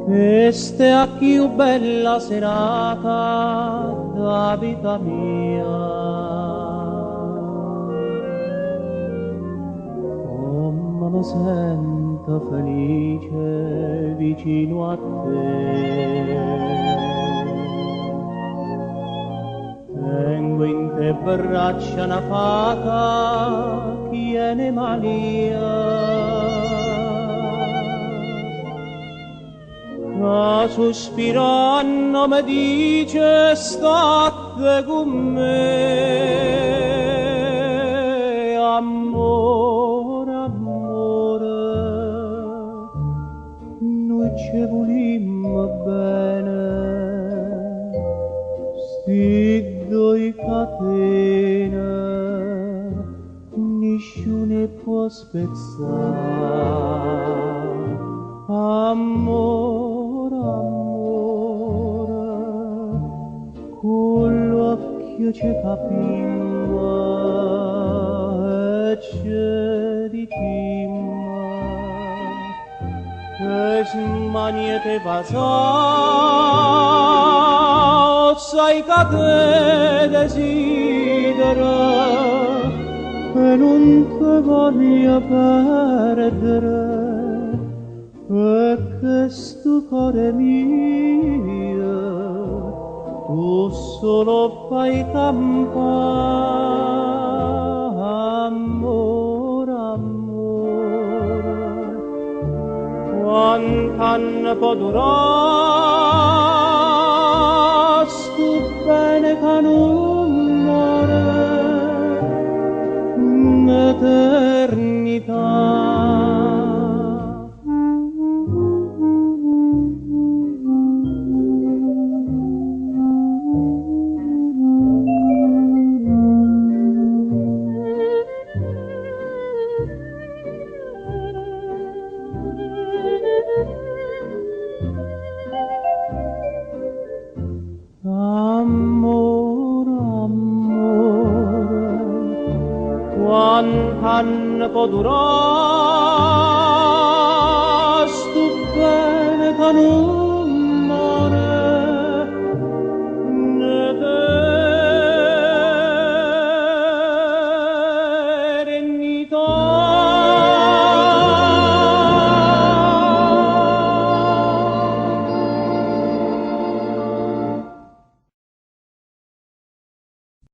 Questa più bella serata da vita mia, come mi sento felice vicino a te. Tengo in te braccia una fata che ne mania, ma sospirando mi dice state con me, amore, amore, noi ci volimmo bene, sti due catene nessuno può spezzare, amore, amore, con l'occhio ci capimmo e ci dicimmo che smaniete pasò, sai che te desidera e non te voglio perdere, perché sto cuore mio tu solo fai campare, amore, amore, quant'anno può durare sto bene che non muore un'eternità. Amore, amore, quant'anno può durare sto bene che non